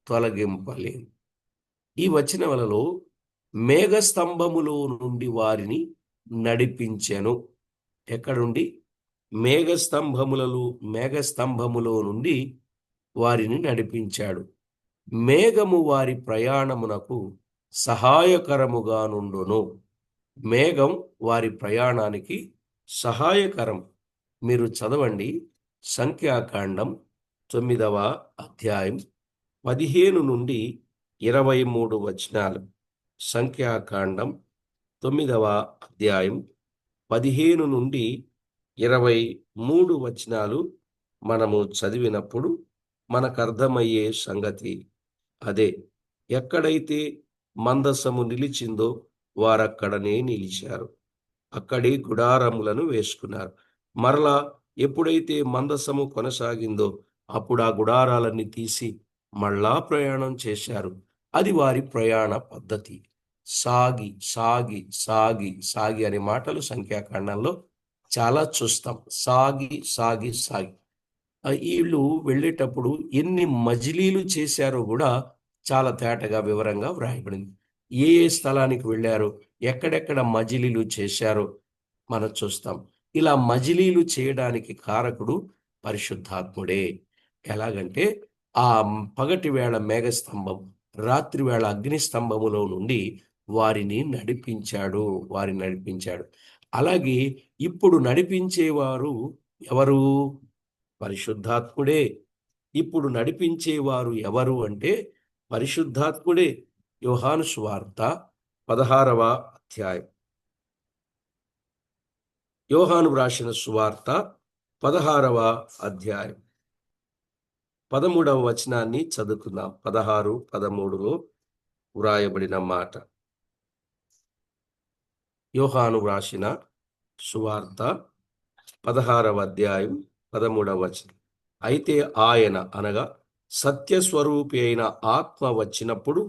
తొలగింపలేదు. ఈ వచనములలో మేఘస్తంభములో నుండి వారిని నడిపించెను. ఎక్కడుండి? మేఘస్తంభములో నుండి వారిని నడిపించాడు. మేఘము వారి ప్రయాణమునకు సహాయకరముగా నుండును. మేఘం వారి ప్రయాణానికి సహాయకరం. మీరు చదవండి, సంఖ్యాకాండం 9వ అధ్యాయం 15 నుండి 23 వచనాలు. సంఖ్యాకాండం 9వ అధ్యాయం 15 నుండి 23 వచనాలు మనము చదివినప్పుడు మనకర్థమయ్యే సంగతి అదే. ఎక్కడైతే మందసము నిలిచిందో వారక్కడనే నిలిచారు. అక్కడే గుడారములను వేసుకున్నారు. మరలా ఎప్పుడైతే మందసము కొనసాగిందో అప్పుడు ఆ గుడారాలన్నీ తీసి మళ్ళా ప్రయాణం చేశారు. అది వారి ప్రయాణ పద్ధతి. సాగి సాగి సాగి సాగి అనే మాటలు సంఖ్యాకాండంలో చాలా చూస్తాం. సాగి సాగి సాగి. వీళ్ళు వెళ్ళేటప్పుడు ఎన్ని మజిలీలు చేశారో కూడా చాలా తేటగా వివరంగా వ్రాయబడింది. ఏ ఏ స్థలానికి వెళ్ళారో, ఎక్కడెక్కడ మజిలీలు చేశారో మనం చూస్తాం. ఇలా మజిలీలు చేయడానికి కారకుడు పరిశుద్ధాత్ముడే. ఎలాగంటే ఆ పగటి వేళ మేఘస్తంభం, రాత్రి వేళ అగ్ని స్తంభములో నుండి వారిని నడిపించాడు. అలాగే ఇప్పుడు నడిపించేవారు ఎవరు? పరిశుద్ధాత్ముడే. ఇప్పుడు నడిపించేవారు ఎవరు అంటే పరిశుద్ధాత్ముడే. యోహాను సువార్త 16వ అధ్యాయం. యోహాను వ్రాసిన సువార్త 16వ అధ్యాయం 13వ వచనాన్ని చదువుకుందాం. 16, 13లో వ్రాయబడిన మాట. యోహాను వ్రాసిన సువార్త 16వ అధ్యాయం 13వ వచనం. అయితే ఆయన అనగా సత్యస్వరూపి అయిన ఆత్మ వచ్చినప్పుడు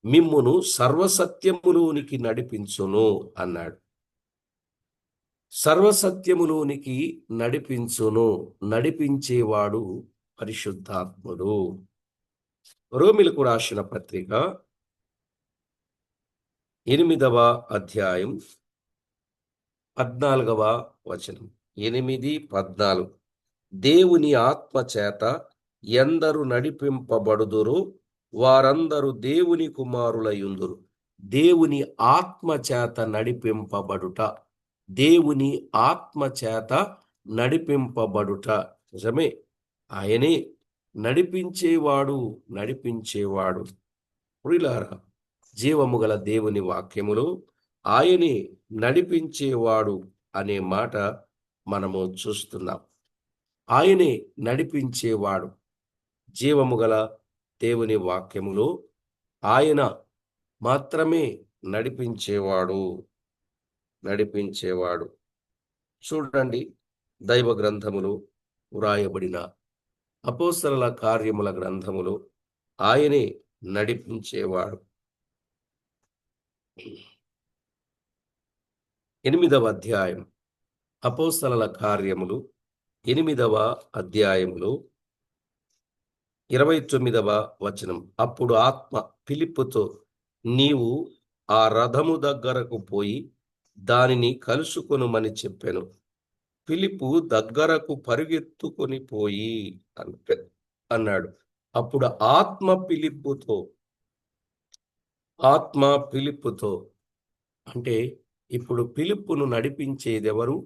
మిమ్మును సర్వసత్యములోనికి నడిపించును అన్నాడు. సర్వసత్యములోనికి నడిపించేవాడు పరిశుద్ధాత్ముడు. రోమిలకు రాసిన పత్రిక 8వ అధ్యాయం 14వ వచనం. 8:14. దేవుని ఆత్మ చేత ఎందరు నడిపింపబడుదురో వారందరూ దేవుని కుమారులయుందురు. దేవుని ఆత్మ చేత నడిపింపబడుట. దేవుని ఆత్మ చేత నడిపింపబడుట నిజమే. ఆయనే నడిపించేవాడు. ప్రియులారా, జీవము గల దేవుని వాక్యములో ఆయనే నడిపించేవాడు అనే మాట మనము చూస్తున్నాం. ఆయనే నడిపించేవాడు. జీవము గల దేవుని వాక్యములో ఆయన మాత్రమే నడిపించేవాడు. చూడండి, దైవ గ్రంథములు వ్రాయబడిన అపోస్తలుల కార్యముల గ్రంథములో ఆయనే నడిపించేవాడు. 8వ అధ్యాయం అపోస్తలుల కార్యములు 8వ అధ్యాయములో 29వ వచనం. అప్పుడు ఆత్మ ఫిలిప్పుతో, నీవు ఆ రథము దగ్గరకు పోయి దానిని కలుసుకొనుమని చెప్పెను. ఫిలిప్పు దగ్గరకు పరుగెత్తుకొని పోయి అన్నాడు. అప్పుడు ఆత్మ ఫిలిప్పుతో అంటే ఇప్పుడు ఫిలిప్పును నడిపించేదెవరు?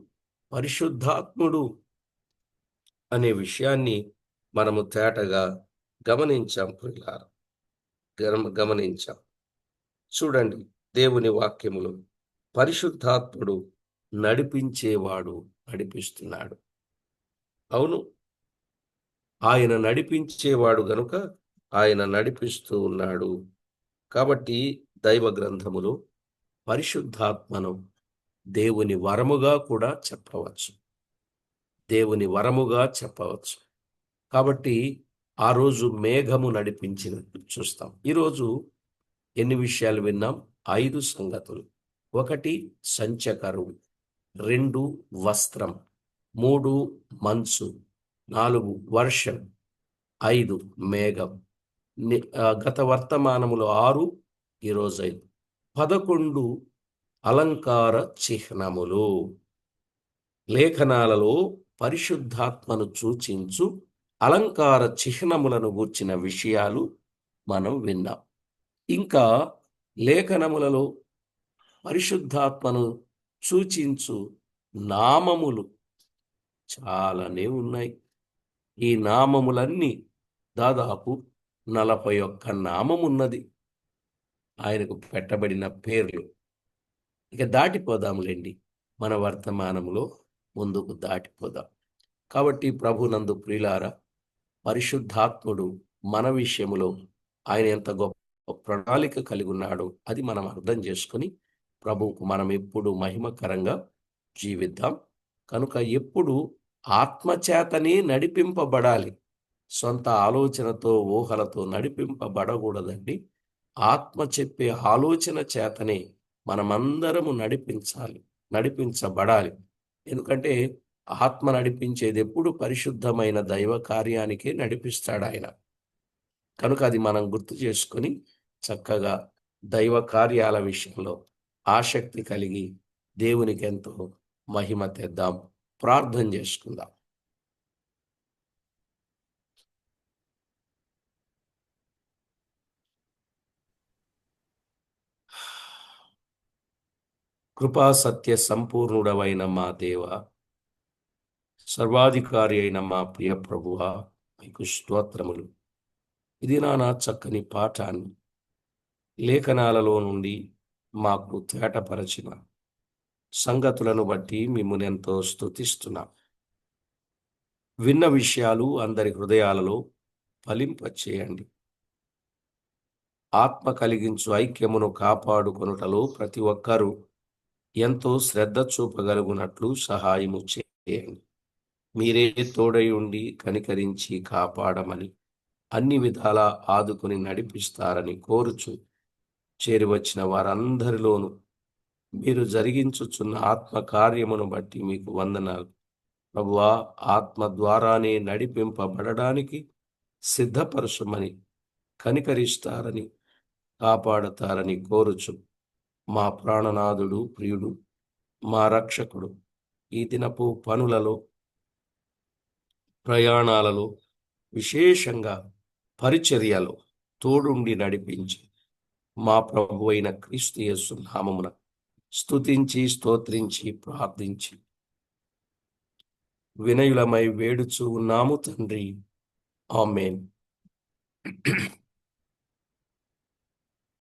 పరిశుద్ధాత్ముడు అనే విషయాన్ని మనము తేటగా గమనించాం. ప్రియులారా, గమనించాం. చూడండి, దేవుని వాక్యములో పరిశుద్ధాత్ముడు నడిపించేవాడు నడిపిస్తున్నాడు. అవును, ఆయన నడిపించేవాడు గనుక ఆయన నడిపిస్తూ ఉన్నాడు. కాబట్టి దైవ గ్రంథములో పరిశుద్ధాత్మను దేవుని వరముగా కూడా చెప్పవచ్చు. దేవుని వరముగా చెప్పవచ్చు. కాబట్టి ఆ రోజు మేఘము నడిపించినట్టు చూస్తాం. ఈరోజు ఎన్ని విషయాలు విన్నాం? 5 సంగతులు. 1 సంచకరువు, 2 వస్త్రం, 3 మంచు, 4 వర్షం, 5 మేఘం. గత వర్తమానములో 6, ఈరోజు 5. 11 అలంకార చిహ్నములు. లేఖనాలలో పరిశుద్ధాత్మను సూచించు అలంకార చిహ్నములను గూర్చిన విషయాలు మనం విన్నాం. ఇంకా లేఖనములలో పరిశుద్ధాత్మను సూచించు నామములు చాలానే ఉన్నాయి. ఈ నామములన్నీ దాదాపు 41 నామమున్నది ఆయనకు పెట్టబడిన పేర్లు. ఇక దాటిపోదాములేండి, మన వర్తమానంలో ముందుకు దాటిపోదాం. కాబట్టి ప్రభునందు ప్రియులారా, పరిశుద్ధాత్ముడు మన విషయములో ఆయన ఎంత గొప్ప ప్రణాళిక కలిగి ఉన్నాడో అది మనం అర్థం చేసుకొని ప్రభువుకు మనం ఎప్పుడు మహిమకరంగా జీవిద్దాం. కనుక ఎప్పుడు ఆత్మచేతనే నడిపింపబడాలి. సొంత ఆలోచనతో ఊహలతో నడిపింపబడకూడదండి. ఆత్మ చెప్పే ఆలోచన చేతనే మనమందరము నడిపించబడాలి. ఎందుకంటే ఆత్మ నడిపించేది ఎప్పుడు పరిశుద్ధమైన దైవ కార్యానికే నడిపిస్తాడు ఆయన. కనుక అది మనం గుర్తు చేసుకొని చక్కగా దైవ కార్యాల విషయంలో ఆసక్తి కలిగి దేవునికి ఎంతో మహిమ తెద్దాం. ప్రార్థన చేసుకుందాం. కృపా సత్య సంపూర్ణుడవైన మా దేవ, సర్వాధికారి అయిన మా ప్రియ ప్రభువా, మీకు స్తోత్రములు. ఇది నా చక్కని పాఠాన్ని లేఖనాలలో నుండి మాకు తేటపరచిన సంగతులను బట్టి మిమ్మును ఎంతో స్తుతిస్తున్నాం. విన్న విషయాలు అందరి హృదయాలలో ఫలింపచేయండి. ఆత్మ కలిగించు ఐక్యమును కాపాడుకొనుటలో ప్రతి ఒక్కరూ ఎంతో శ్రద్ధ చూపగలుగునట్లు సహాయము చేయండి. మీరే తోడై ఉండి కనికరించి కాపాడమని, అన్ని విధాలా ఆదుకొని నడిపిస్తారని కోరుచు, చేరివచ్చిన వారందరిలోనూ మీరు జరిగించుచున్న ఆత్మ కార్యమును బట్టి మీకు వందనాలు. ప్రభువా, ఆత్మ ద్వారానే నడిపింపబడడానికి సిద్ధపరచుమని, కనికరిస్తారని, కాపాడతారని కోరుచు, మా ప్రాణనాథుడు, ప్రియుడు, మా రక్షకుడు ఈ దినపు పనులలో, ప్రయాణాలలో, విశేషంగా పరిచర్యలో తోడుండి నడిపించి మా ప్రభువైన క్రీస్తు యేసు నామమున స్తుతించి స్తోత్రించి ప్రార్థించి వినయులమై వేడుచూ ఉన్నాము తండ్రి. ఆమేన్.